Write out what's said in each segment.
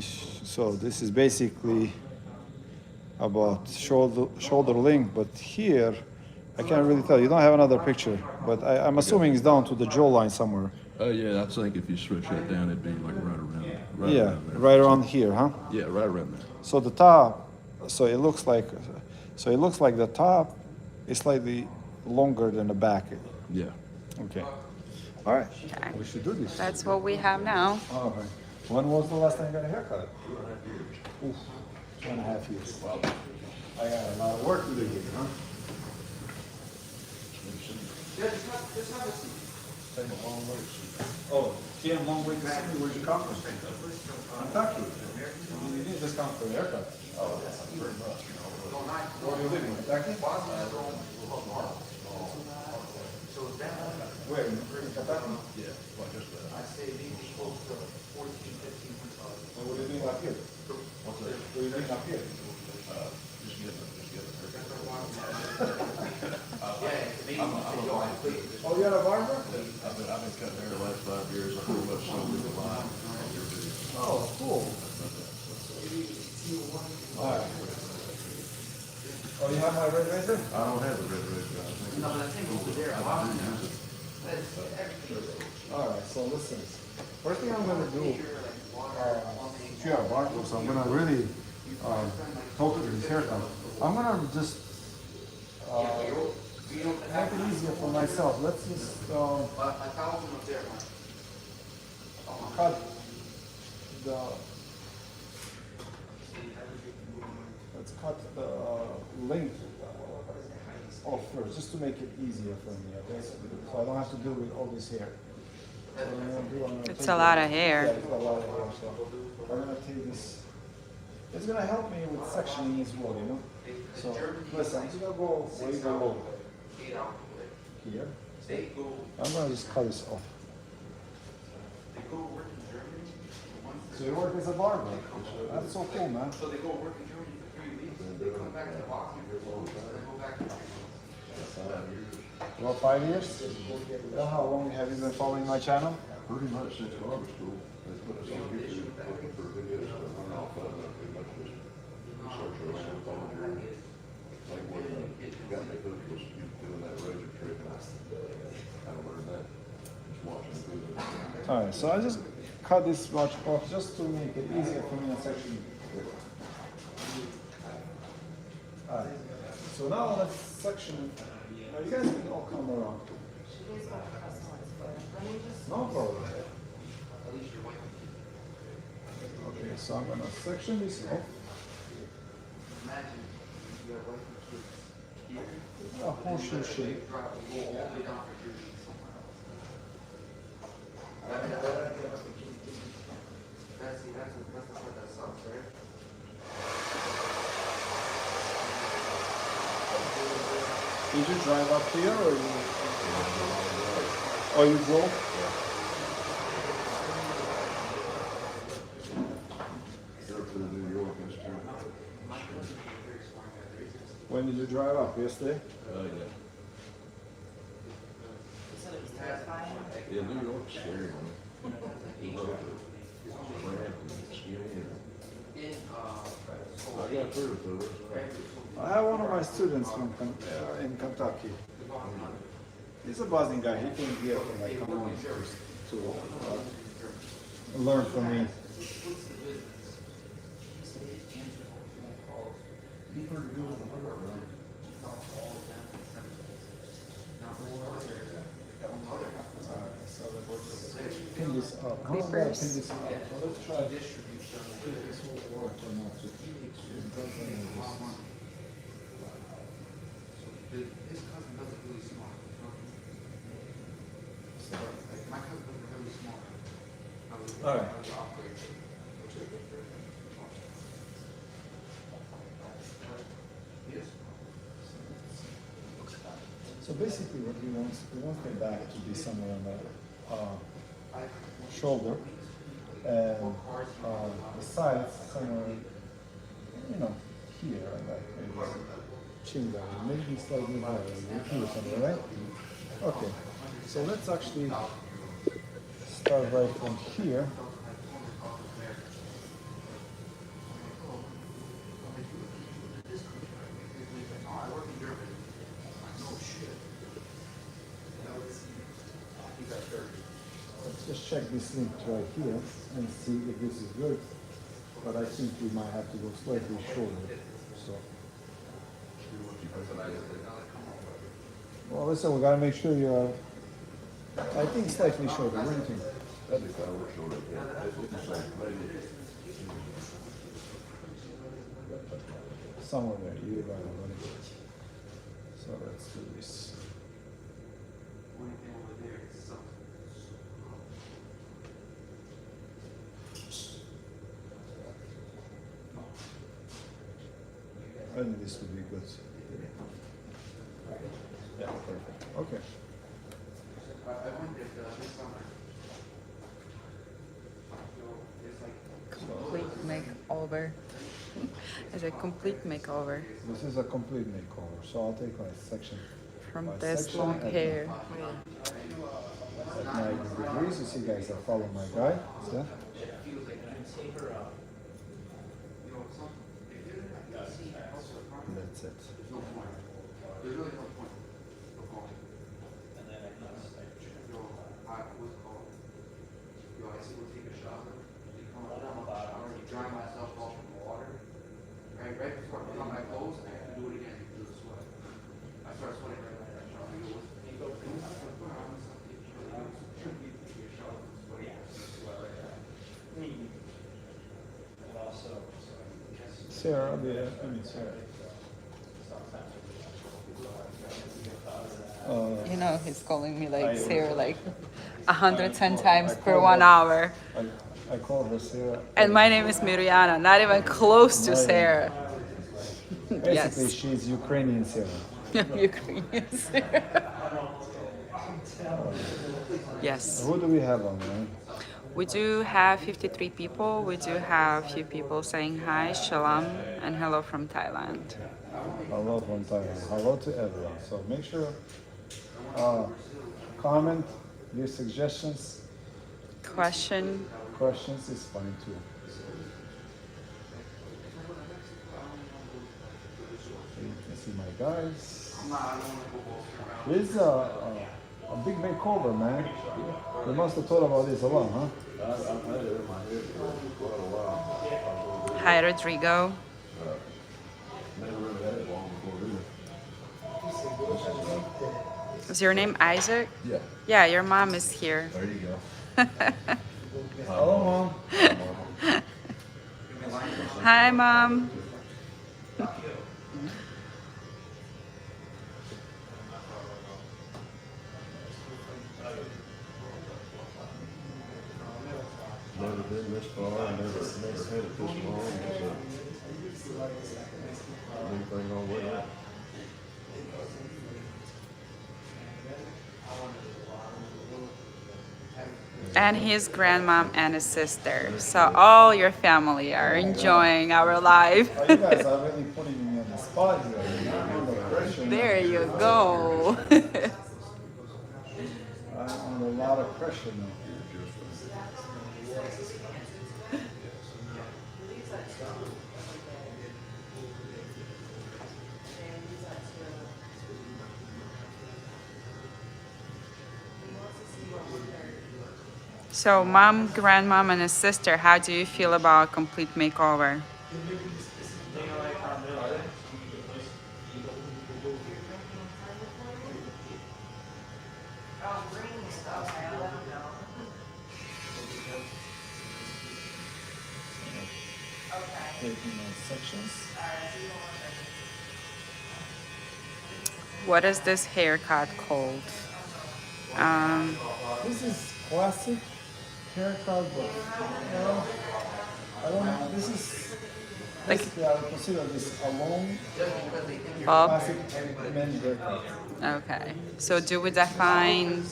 So this is basically about shoulder length, but here I can't really tell. You don't have another picture, but I'm assuming it's down to the jawline somewhere. Oh yeah, I think if you stretch that down, it'd be like right around, Yeah, around there. right around here, huh? Yeah, right around there. So the top, so it looks like the top is slightly longer than the back. Yeah. Okay. All right. Okay. We should do this. That's what we have now. All right. When was the last time you got a haircut? 2.5 years. Oof, 2.5 years. Wow. I got a lot of work to do here, huh? Yeah, just have a seat. Take a long way to see. Oh, came a long way to see me. Where'd you come from? Kentucky. You didn't just come for a haircut. Oh, yeah, pretty much. Where do you live in Kentucky? Where? In Kentucky? Yeah, like just that. What do you doing up here? What's that? What are you doing up here? Just get it. Oh, you're a barber? I've been cutting hair the last 5 years. I pretty much sold it the line. Oh, cool. All right. Oh, you have my red razor? I don't have a red razor. I think over there. All right, so listen. First thing I'm gonna do, if you're a barber, so I'm gonna really talk to his haircut. I'm gonna just make it easier for myself. Let's just cut the. Let's cut the length off first, just to make it easier for me. Okay, so I don't have to deal with all this hair. So It's a lot of hair. Yeah, it's a lot of hair. So I'm gonna take this. It's gonna help me with sectioning as well, you know. So listen, I'm just gonna go way below here. I'm gonna just cut this off. So you work as a barber? That's so cool, man. So they go work in Germany for 3 weeks, and they come back to Boston for 4 weeks, and then go back to About 5 years? How long have you been following my channel? Pretty much since barber school, they put us on YouTube looking for videos to learn off of. Pretty much just search around, follow your, like what got me hooked was you doing that razor trick, and I learned that just watching videos. All right, so I just cut this watch off just to make it easier for me in section. All right, so now let's section. Now you guys can all come around. No problem. Okay, so I'm gonna section this off. A horseshoe shape. Did you drive up here or you drove? New York Institute. When did you drive up? Yesterday? Yeah. Yeah, New York's scary, man. You love it. Cramped and skinny and I got through it though. I have one of my students from in Kentucky. He's a buzzing guy. He came here to like come on to learn from me. Pin this up. How long do I pin this up? So let's try this will work or not. His cousin does it really smart. My cousin does it really smart. All right. Yes. So basically what he wants the back to be somewhere on the shoulder and the sides somewhere, you know, here, like maybe chin down, maybe slightly higher, here somewhere, right? Okay, so let's actually start right from here. check this link right here and see if this is good. But I think we might have to go slightly shorter. So, well, listen, we gotta make sure you're. I think slightly shorter. What do you think? That'd be fine, we're short of that. Somewhere there. You got it. So let's do this. I think this would be good. Yeah, perfect. Okay. Complete makeover. It's a complete makeover This is a complete makeover, so I'll take my section. from by this section long at hair. At 90 degrees, you see guys that follow my guide. See that? That's it. Sarah, Sarah. You know, he's calling me like Sarah like 110 times I per call 1 her- hour. I call her Sarah. And my name is Miriana, not even close to Sarah. Basically, Yes. she's Ukrainian Sarah. Ukrainian Sarah. Yes. Who do we have on, man? We do have 53 people. We do have a few people saying hi, shalom, and hello from Thailand. Hello from Thailand. Hello to everyone. So make sure, comment, your suggestions, questions is fine too. You can see my guys. This is a big makeover, man. You must have thought about this a lot, huh? I've had it in my head for quite a while. Hi, Rodrigo. Never really had it long before, really. Is your name Isaac? Yeah. Yeah, your mom is here. There you go. Hello, Mom. Hi, Mom. Never been this far, never had it this long. It's a big thing all the way up. And his grandmom and his sister. So all your family are enjoying our live. Oh, you guys are really putting me on the spot here. I'm under pressure. There you go. I'm under a lot of pressure now. So mom, grandmom, and a sister, how do you feel about complete makeover? Taking my sections. What is this haircut called? This is classic haircut, but you know, I don't know. This is Like- basically I would consider this a long Bob? classic men's haircut. Okay. So do we define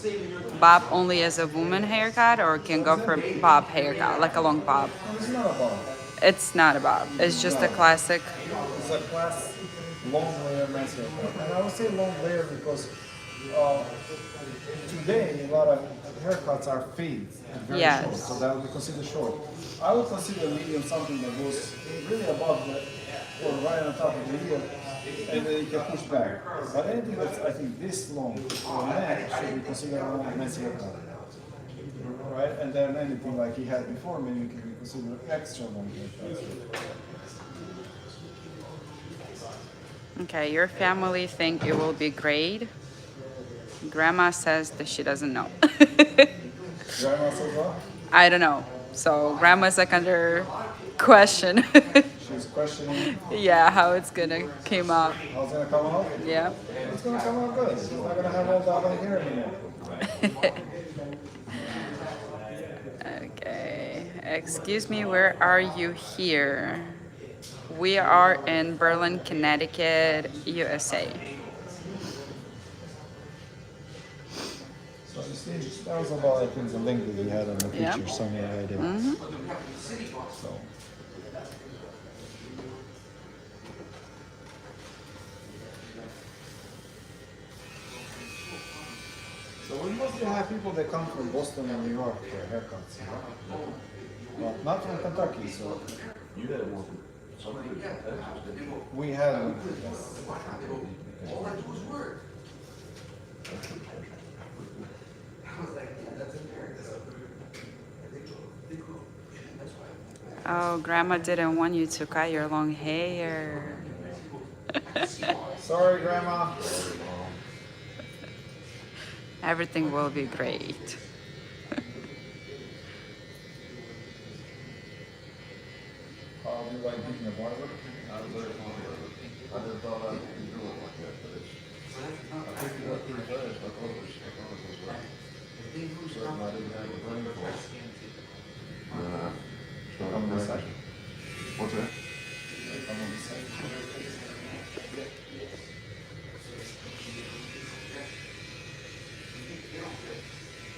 bob only as a woman haircut or can go for bob haircut, like a long bob? No, it's not a bob. It's not a bob. It's just a classic. It's a class long layer men's haircut, and I would say long layer because today a lot of haircuts are fades and very Yes. short, so that would be considered short. I would consider medium something that goes really above the or right on top of the ear, and then you can push back. But anything that's I think this long for a man should be considered a long men's haircut. right? And then anything like he had before maybe can be considered extra long haircuts. Okay, your family think it will be great. Grandma says that she doesn't know. Grandma says what? I don't know. So grandma's like under question. She's questioning Yeah, how it's gonna came up. how's it gonna come out? Yeah. It's gonna come out good. She's not gonna have all that long hair anymore. Okay. Excuse me, where are you here? We are in Berlin, Connecticut, USA. So you see, that was about I think the link that we had on the Yeah. picture somewhere right there. So So we mostly have people that come from Boston and New York for haircuts, you know? But not from Kentucky, so You had one from somebody from Texas, didn't you? we had one. Yes. Oh, grandma didn't want you to cut your long hair. Sorry, Grandma. Everything will be great. How do you like being a barber? I was very fond of it. I never thought I'd be doing it like that, but it's, I picked it up pretty fast. I thought it was like, something I didn't have a brain for. And then I Come on started this side. practicing. What's that? Come on this side.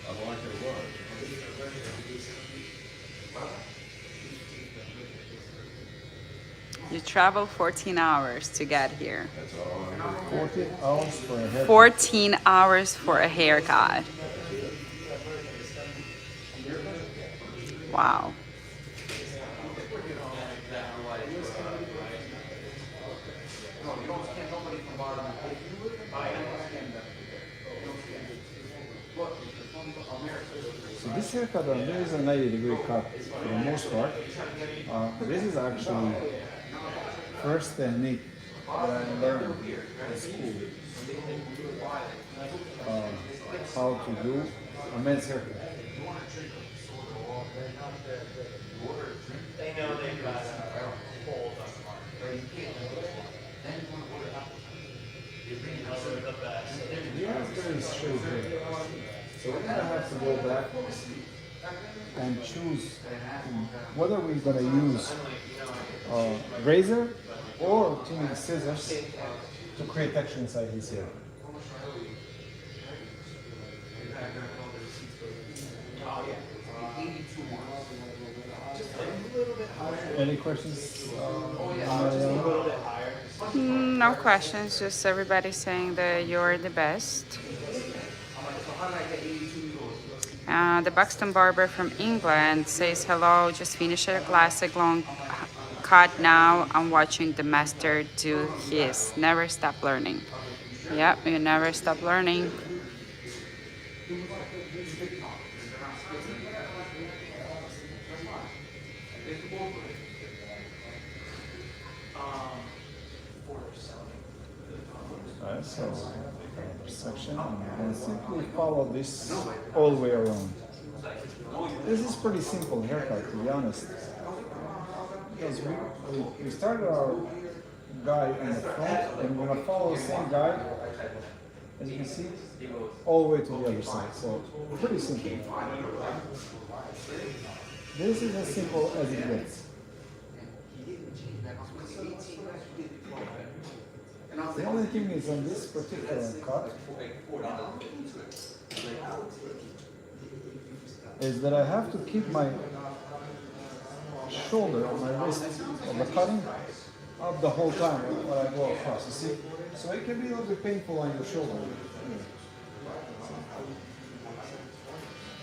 I like it a lot. You travel 14 hours to get here. That's all I do. 40 hours for a haircut. 14 hours for a haircut. Wow. So this haircut, there is a 90-degree cut for the most part. This is actually first technique that I learned in school. How to do a men's haircut. We have very straight hair. So we're gonna have to go back and choose whether we're gonna use razor or tuning scissors to create texture inside his hair. Any questions? No questions, just everybody saying that you're the best. The Buxton Barber from England says hello, just finished a classic long cut now. I'm watching the master do his. Never stop learning. Yep, you never stop learning. Alright, so section and simply follow this all the way around. This is pretty simple haircut, to be honest. Because we started our guy in the front and we're gonna follow the same guy, as you can see, all the way to the other side. So pretty simple. This is as simple as it gets. The only thing is on this particular cut is that I have to keep my shoulder or my wrist of the cutting up the whole time when I go across, you see? So it can be a little bit painful on your shoulder.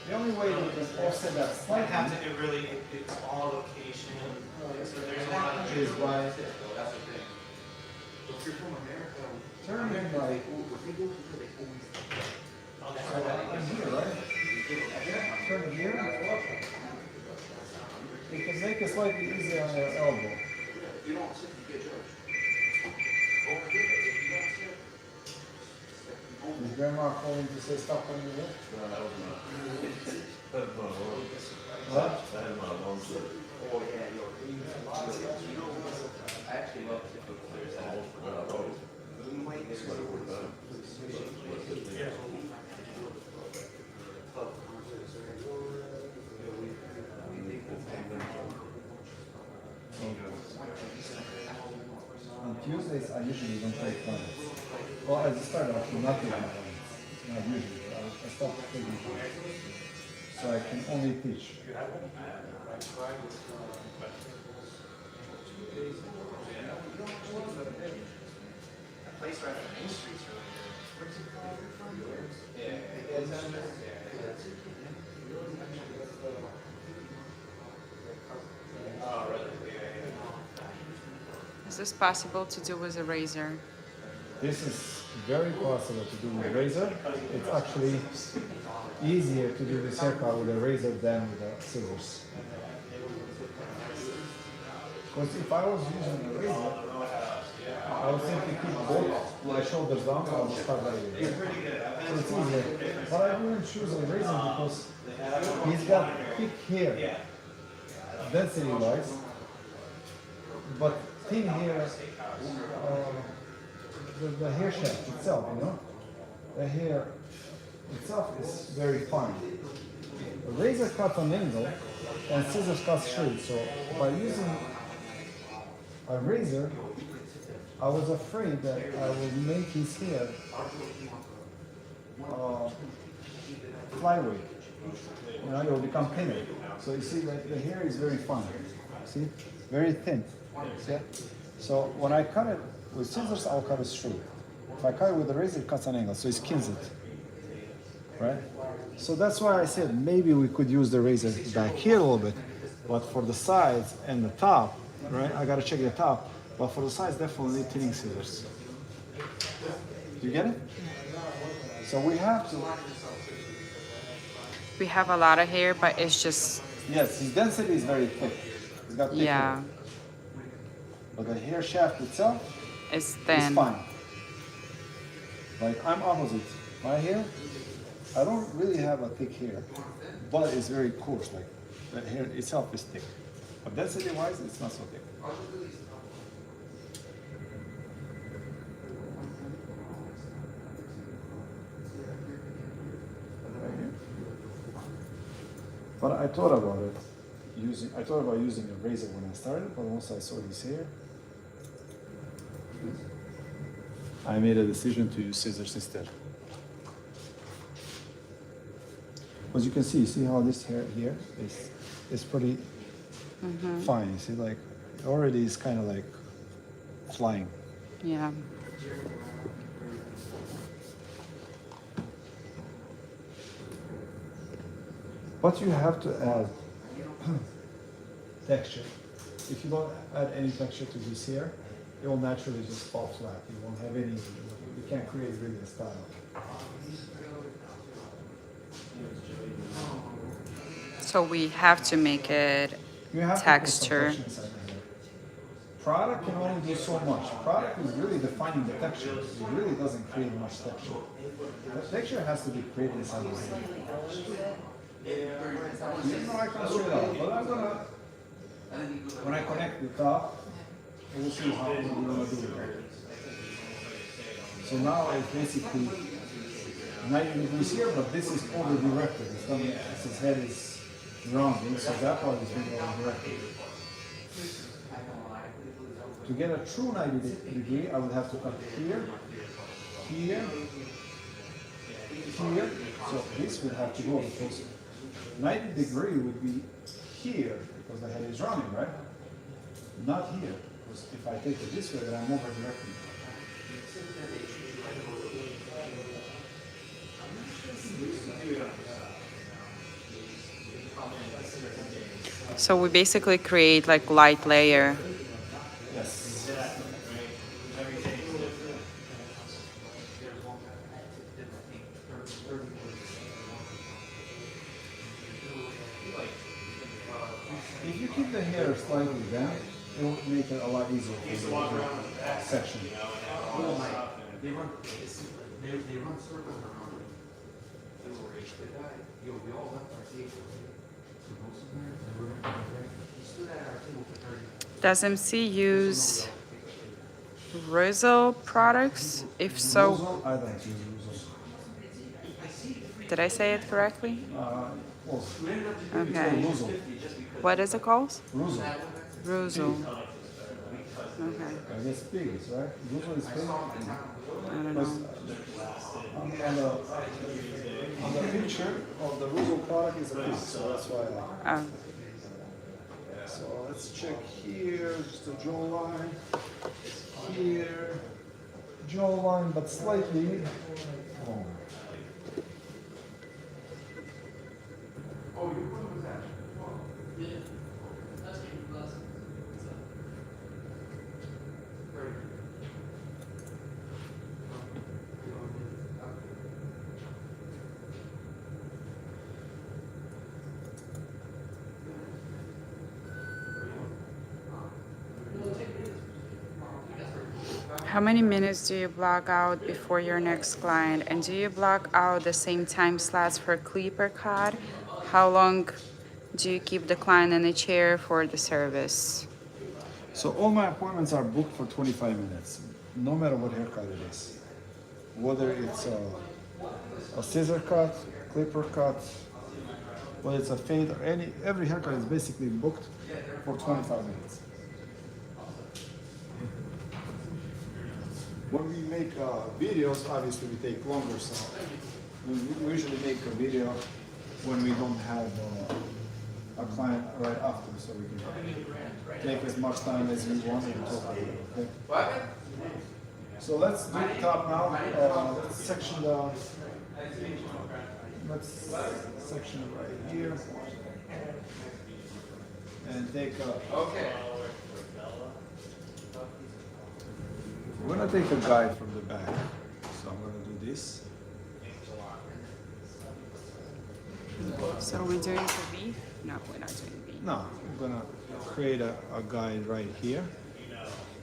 The only way you can offset that slightly It's all location. So there's a lot of is by turning like I'm here, right? turn it here. You can make it slightly easier on your elbow. Is grandma calling to say stop on your lip? What? On Tuesdays, I usually don't take clients. Well, I just started actually not taking clients. Not usually. I stopped taking clients. So I can only teach. Is this possible to do with a razor? This is very possible to do with a razor. It's actually easier to do this haircut with a razor than with the scissors. Because if I was using a razor, I would simply keep both my shoulders down and I would start like this. So it's easier. But I didn't choose a razor because he's got thick hair, density-wise, but thin hair, the hair shaft itself, you know? The hair itself is very fine. A razor cuts an angle and scissors cut straight. So by using a razor, I was afraid that I would make his hair flyweight. You know, it will become thinner. So you see that the hair is very fine. See? Very thin. See? So when I cut it with scissors, I'll cut it straight. If I cut it with a razor, it cuts an angle, so it skins it. Right? So that's why I said maybe we could use the razor back here a little bit, but for the sides and the top, right? I gotta check the top, but for the sides, definitely thinning scissors. You get it? So we have to. We have a lot of hair, but it's just, Yes, his density is very thick. He's got thick yeah, hair. But the hair shaft itself it's is thin. fine. Like I'm opposite. My hair, I don't really have a thick hair, but it's very coarse. Like the hair itself is thick, but density-wise, it's not so thick. Right here. But I thought about it. I thought about using a razor when I started, but once I saw his hair, I made a decision to use scissors instead. As you can see how this hair here is pretty fine. You see, like it already is kind of like flying. Yeah. But you have to add texture. If you don't add any texture to this hair, it will naturally just fall flat. You won't have any, you can't create really a style. So we have to make it You have texture. to put some texture inside the hair. Product can only do so much. Product is really defining the texture. It really doesn't create much texture. The texture has to be created inside the hair. You know, I can straight out, but I'm gonna, when I connect the top, we'll see how we're gonna do it. So now it's basically 90 degrees here, but this is over-directed. His head is rounding, so that part is being over-directed. To get a true 90 degree, I would have to cut here, here, here. So this would have to go because 90 degree would be here because the head is rounding, right? Not here, because if I take it this way, then I'm over-directing. So we basically create like light layer. Yes. keep the hair slightly down, it will make it a lot easier for the section. They run circles around it. Yo, we all left our table. He stood at our table for 30 minutes. Does MC use Rizzo products? If so, Ruzzle, I don't use Ruzzle. did I say it correctly? Close. Okay. Ruzzle. What is it called? Ruzzle. Rizzo. Okay. I guess pigs, right? Ruzzle is pig. I don't know. On the picture of the Ruzzle product is a pig, so that's why I like it. Oh. So let's check here, just the jawline. Here, jawline, but slightly longer. How many minutes do you block out before your next client? And do you block out the same time slots for clipper cut? How long do you keep the client in a chair for the service? So all my appointments are booked for 25 minutes, no matter what haircut it is. Whether it's a scissor cut, clipper cut, whether it's a fade or every haircut is basically booked for 25 minutes. When we make videos, obviously we take longer, so we usually make a video when we don't have a client right after, so we can take as much time as we want and talk about it. Okay? So let's do the top now. Let's section it right here and take a. Okay. I'm gonna take a guide from the back, so I'm gonna do this. So we're doing the beef? No, we're not doing beef. No, I'm gonna create a guide right here.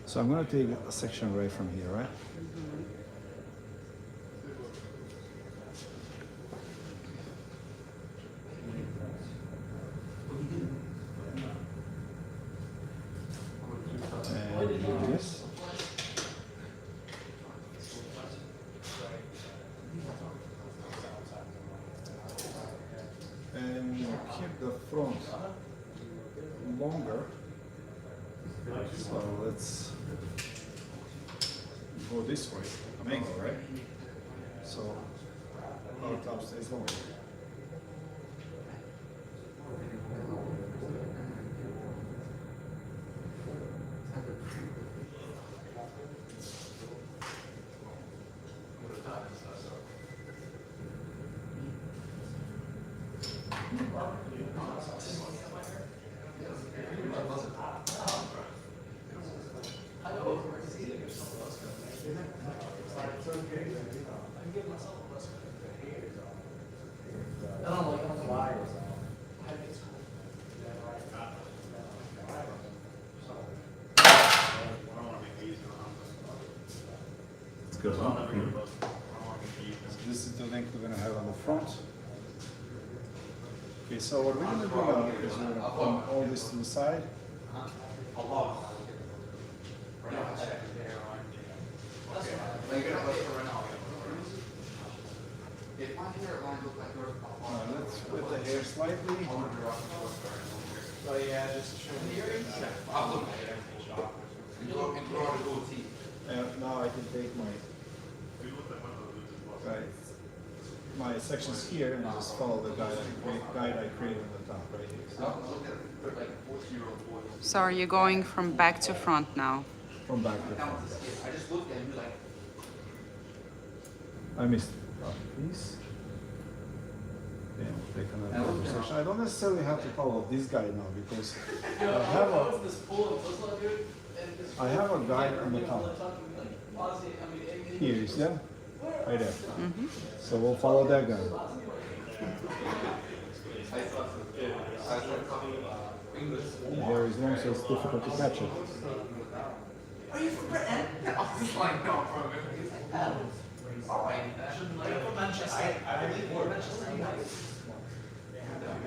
So I'm gonna take a section right from here, right? And do this. And keep the front longer. So let's go this way. Amazing, right? So our top stays longer. It's good, huh? So this is the length we're gonna have on the front. Okay, so what we're gonna do now is we're gonna come all this to the side. Let's split the hair slightly. So yeah, just trim it. Now I can take my sections here and just follow the guide I created on the top right here. So are you going from back to front now? From back to front. I just looked at him like. I missed a piece. Yeah, take another section. I don't necessarily have to follow this guide now because I have a guide on the top. Here, you see that? Right there. So we'll follow that guide. The hair is long, so it's difficult to catch it. Are you from Britain? I was like, no, from all right. From Manchester. I believe we're Manchester.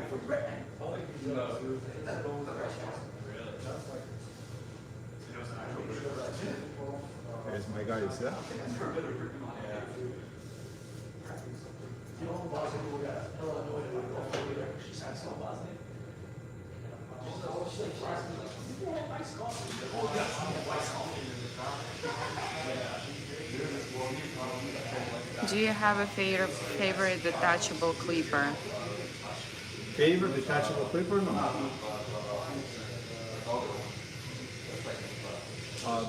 From Britain. There's my guy, you see that? Do you have a favorite detachable clipper? Favorite detachable clipper? No.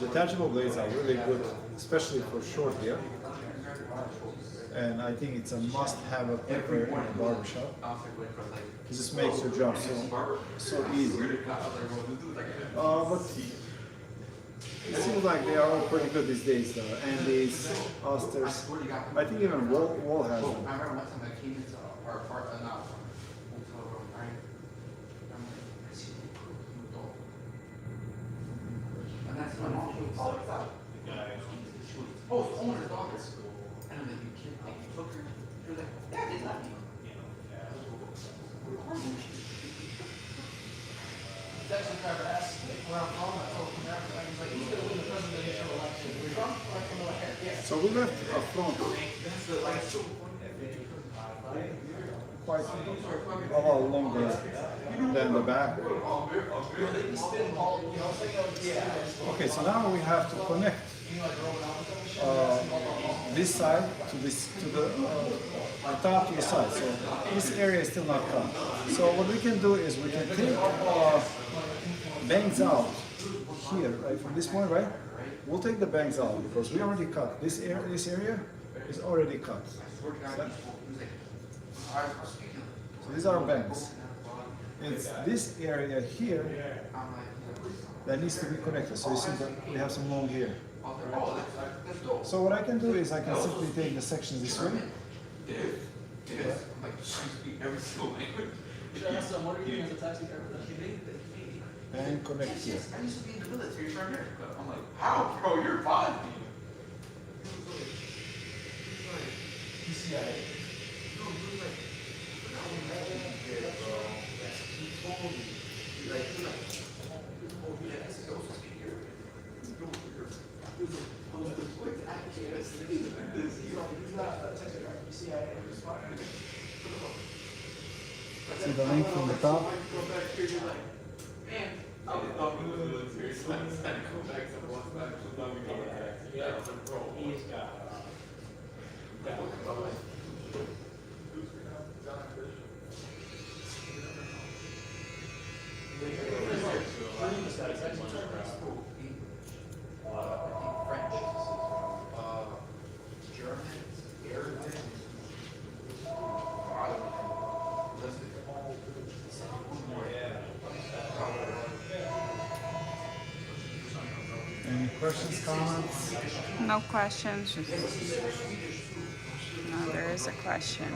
Detachable blades are really good, especially for short hair. And I think it's a must-have a clipper in a barbershop. It just makes your job so easy. But it seems like they are all pretty good these days, though. Andes, Osters. I think even Wall has them. And that's my mom. Oh, it's only her daughter. And I'm like, you kid, like, you took her? She was like, Dad didn't let me. It's actually Trevor asked where I'm from. I told him America. He's like, who's going to win the presidential election? Trump or Kamala Harris? Yeah. So we left a front quite a lot longer than the back. Okay, so now we have to connect this side to the top to the side. So this area is still not cut. So what we can do is we can take bangs out here, right, from this point, right? We'll take the bangs out because we already cut. This area is already cut. So these are bangs. It's this area here that needs to be connected. So you see that we have some long hair. So what I can do is I can simply take the sections this way. And connect here. I used to be in the military for America. I'm like, how, bro? You're fine. CIA. See the link from the top? Any questions, comments? No questions. No, there is a question.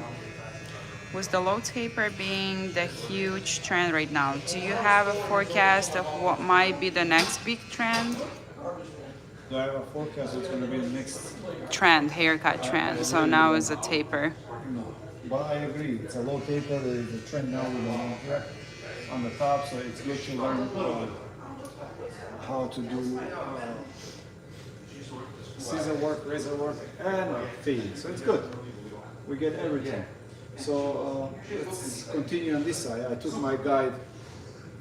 With the low taper being the huge trend right now, do you have a forecast of what might be the next big trend? Do I have a forecast what's going to be the next? Trend, haircut trend. So now is a taper. No. But I agree, it's a low taper, there is a trend now with a long hair on the top, so it's good to learn how to do scissor work, razor work, and fade. So it's good. We get everything. So let's continue on this side. I took my guide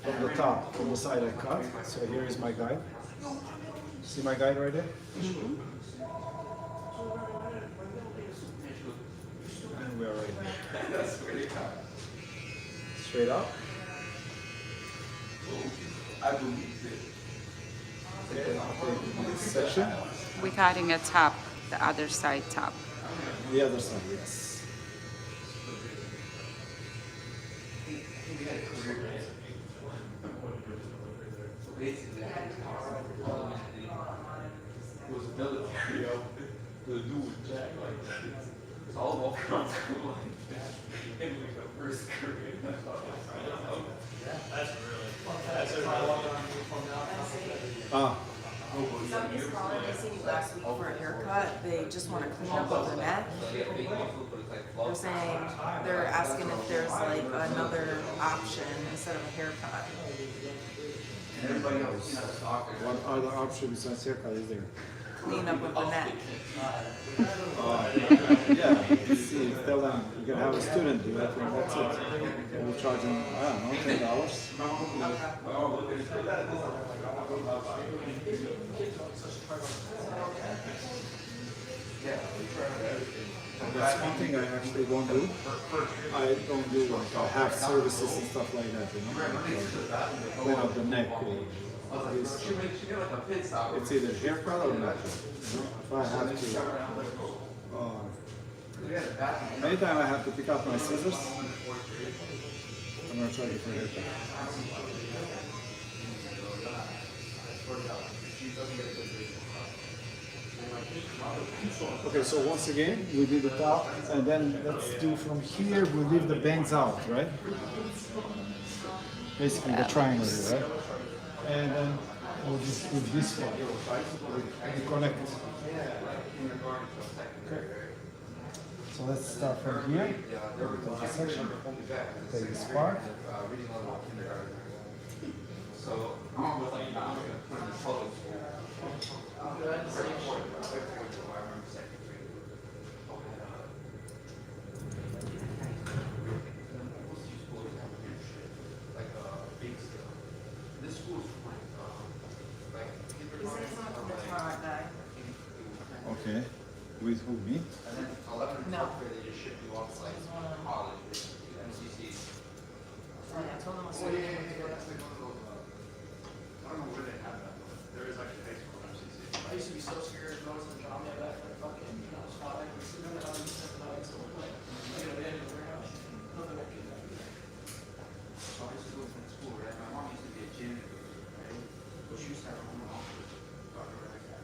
from the top, from the side I cut. So here is my guide. See my guide right there? Mm-hmm. And we are right here. Straight up. Okay, this section. We're cutting a top, the other side top. The other side, yes. Was military, yo. The dude with Jack, like, it's all about front school, like, and we got first career. That's really Ah, Somebody's calling, they see me last week for a haircut, they just want to clean up of the neck. They're saying, they're asking if there's like another option instead of a haircut. what other option besides haircut is there? Clean up of the neck. Yeah, see, tell them you can have a student do it, and that's it. We'll charge them, I don't know, $10. That's one thing I actually don't do. I don't do like half services and stuff like that, you know? Like, clean up the neck. It's either haircut or not. If I have to, anytime I have to pick up my scissors, I'm gonna try to get a haircut. Okay, so once again, we did the top, and then let's do from here, we leave the bangs out, right? Basically the triangle here, right? And then we'll just do this one, and connect it. Okay. So let's start from here, the section, take this part. Okay. With who, me? No. Yeah, I told them I was going to do it. I don't know where they have that, but there is actually high school MCC. I used to be so scared when I was in the job, yeah, that fucking, spot I was sitting there, I was sitting there, so like, I get it in the warehouse, nothing I could do. So I used to go to school, right? My mom used to be a janitor, right? But she used to have her own office, doctor like that.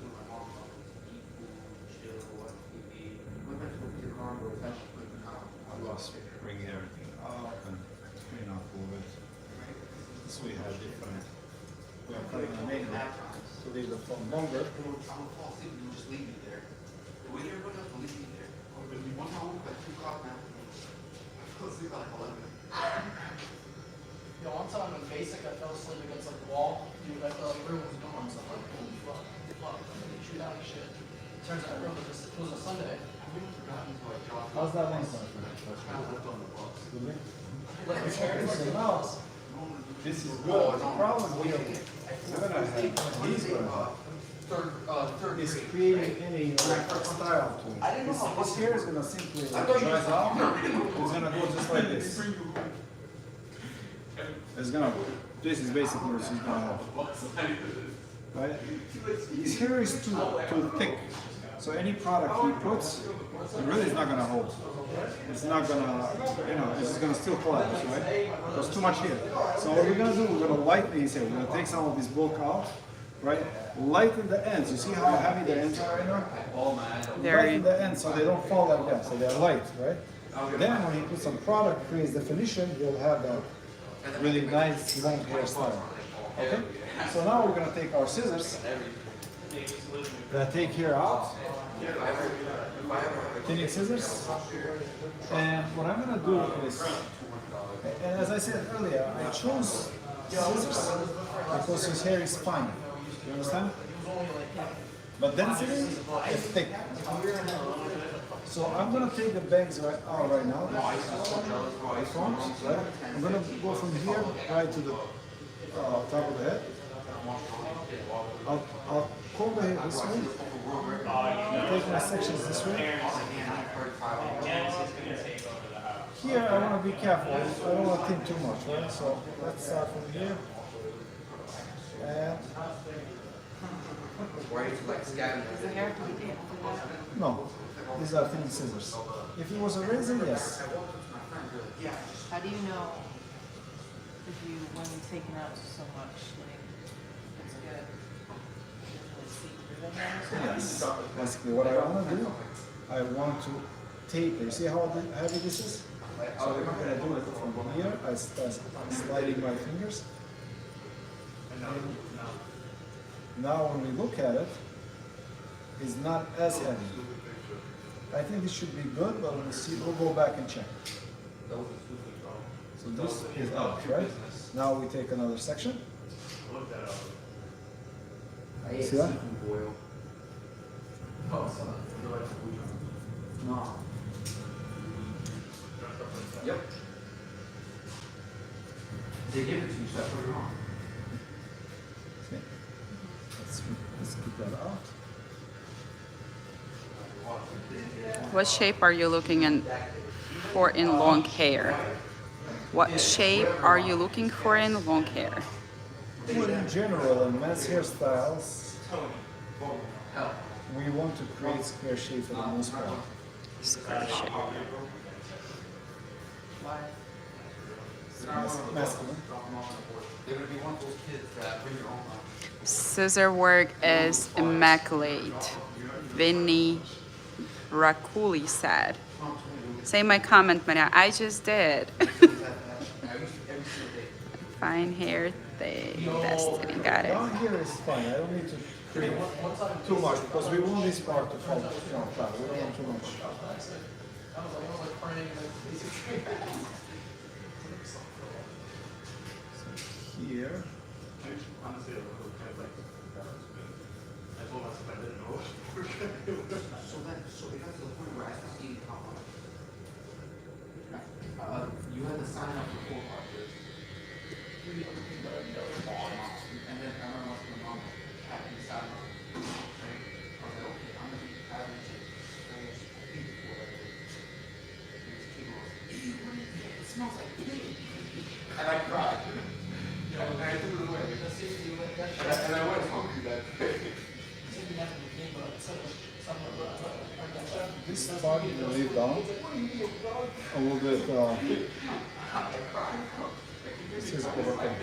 So my mom would eat food, chill, watch TV. Went back to the car, but it's actually putting out. I lost bringing everything up and clean up a little bit. This we have different. We are trying to make that to leave the phone longer. I would fall asleep and you would just leave me there. The way everybody else would leave me there. One time I woke up at 2 o'clock now. I fell asleep at like 11. Yo, one time in basic, I fell asleep against like the wall. Dude, I felt like everyone was going. So I'm like, holy fuck, fuck, I'm gonna get chewed out and shit. Turns out it was a Sunday. How's that length? Like, it's very Now, this is good. The problem here, we're gonna have, he's gonna have, is creating any like style to it. This hair is gonna simply like, dry out. It's gonna go just like this. It's gonna, this is basically what she's gonna have. Right? His hair is too thick. So any product he puts, it really is not gonna hold. It's not gonna, you know, it's just gonna still collapse, right? There's too much here. So what we're gonna do, we're gonna lighten these here. We're gonna take some of this bulk out, right? Lighten the ends. You see how heavy the ends are right now? Lighten the ends so they don't fall like that, so they're light, right? Then when he puts some product, creates definition, you'll have that really nice long hairstyle. Okay? So now we're gonna take our scissors, take here out, thinning scissors, and what I'm gonna do is, and as I said earlier, I chose scissors because his hair is fine. You understand? But density is thick. So I'm gonna take the bangs out right now. This one, right? I'm gonna go from here right to the top of the head. I'll comb the hair this way. I'll take my sections this way. Here I want to be careful. I don't want to thin too much, right? So let's start from here. And no, these are thin scissors. If it was a razor, yes. How do you know if you, when you're taking out so much, like, it's good? Yes. Basically, what I want to do, I want to taper. You see how heavy this is? So what I'm going to do it from here, I start sliding my fingers Now when we look at it, it's not as heavy. I think this should be good, but we'll see. We'll go back and check. So this is out, right? Now we take another section. See that? No. Yep. They give it to you separately. Okay. Let's keep that out. What shape are you looking for in long hair? What shape are you looking for in long hair? Well, in general, in men's hairstyles, we want to create square shape for the most part. Square shape. Masculine. Scissor work is immaculate. Vinny Rakuli said. Say my comment, Maria. I just did. Fine hair thing. Destiny. Got it. Down here is fine. I don't need to create too much because we want this part to fall flat. We don't want too much. So here. Honestly, I told myself I didn't know. So it got to the point where I stopped eating hot water. You had to sign up for 4 hours. And then I remember my mom had me sign up. I was like, okay, I'm gonna be having it smells like pig. And I cried. And I threw it away. And I went hungry that day. This part we leave down a little bit. This is overcome.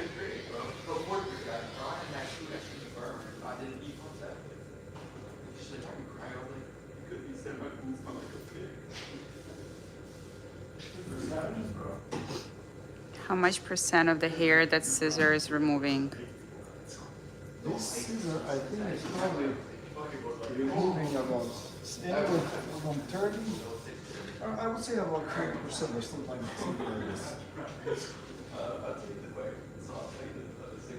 How much percent of the hair that scissor is removing? This scissor, I think, is probably removing about anywhere from 30, or I would say about 30% or something like this.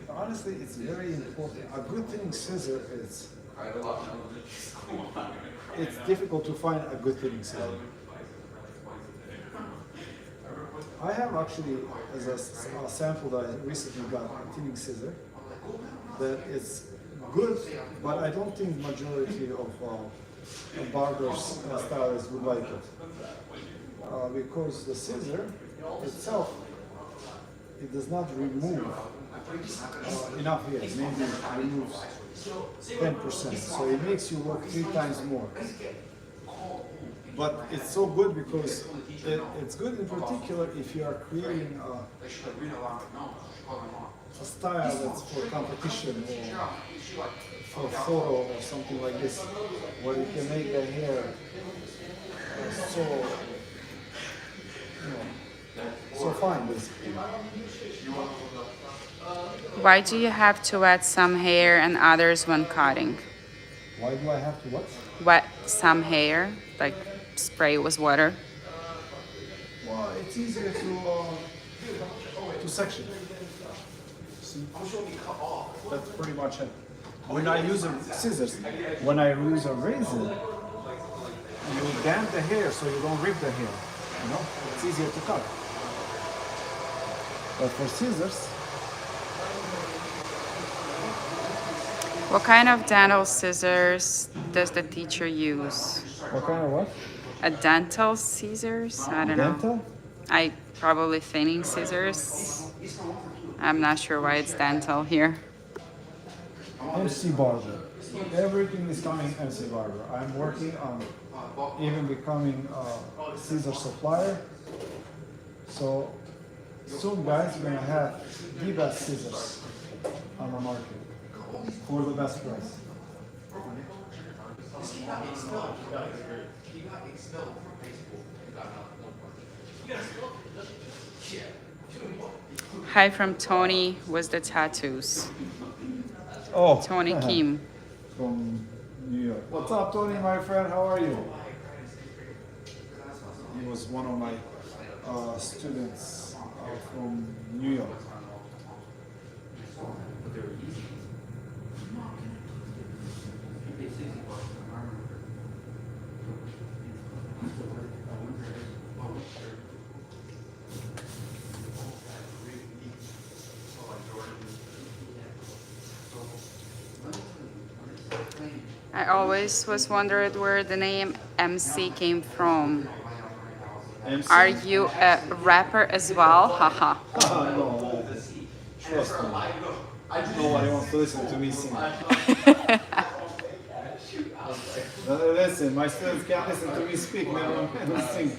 Honestly, it's very important. A good thinning scissor is. It's difficult to find a good thinning scissor. I have actually, as a sample that I recently got, a thinning scissor that is good, but I don't think majority of barbers stylists would like it. Because the scissor itself, it does not remove enough hair, maybe it removes 10%, so it makes you work 3 times more. But it's so good because it's good in particular if you are creating a style that's for competition or for photo or something like this, where you can make the hair so, so fine basically. Why do you have to wet some hair and others when cutting? Why do I have to what? Wet some hair, like spray with water. Well, it's easier to section. See? That's pretty much it. When I use scissors, when I use a razor, you damp the hair so you don't rip the hair. You know, it's easier to cut. But for scissors, What kind of dental scissors does the teacher use? what kind of what? A dental scissors? I don't know. Dental? I probably thinning scissors. I'm not sure why it's dental here. MC Barber. Everything is coming MC Barber. I'm working on even becoming a scissor supplier. So soon, guys, we're gonna have the best scissors on the market for the best price. He got expelled from high school. He got no parking. You got expelled? Yeah. Hi from Tony with the tattoos. Oh, Tony Kim. from New York. What's up, Tony, my friend? How are you? He was one of my students from New York. I always was wondered where the name MC came from. MC? Are you a rapper as well? Haha. No, trust me. Nobody wants to listen to me sing. Listen, my students can't listen to me speak, man. I sing.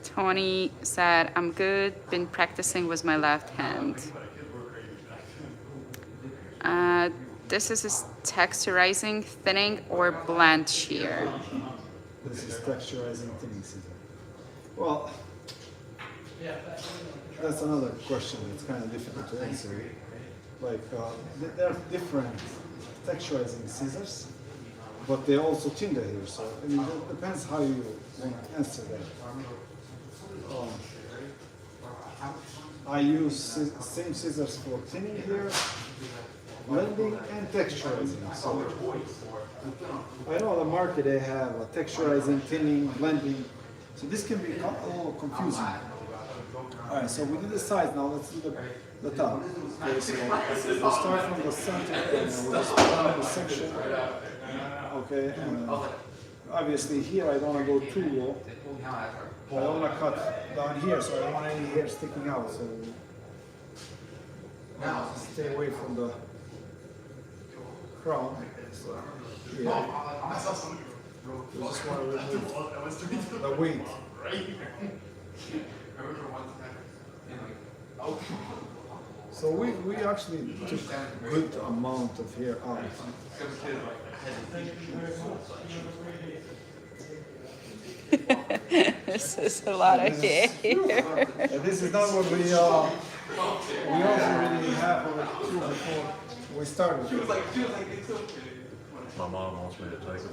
Tony said, I'm good, been practicing with my left hand. This is a texturizing, thinning, or blend shear. This is texturizing thinning scissor. Well, that's another question that's kind of difficult to answer. Like, there are different texturizing scissors, but they also tinder here, so I mean, it depends how you want to answer that. I use same scissors for thinning here, blending, and texturizing. So I know on the market they have a texturizing, thinning, blending. So this can be a little confusing. Alright, so we did the sides, now let's do the top. Okay, so we'll start from the center and we'll just put down the section. Okay, and obviously here I don't want to go too low. I don't want to cut down here, so I don't want any hair sticking out. So stay away from the crown. So here. We just want to remove the weight. So we actually took a good amount of hair out. This is a lot of hair. This is not what we also really have before we started. My mom wants me to take it.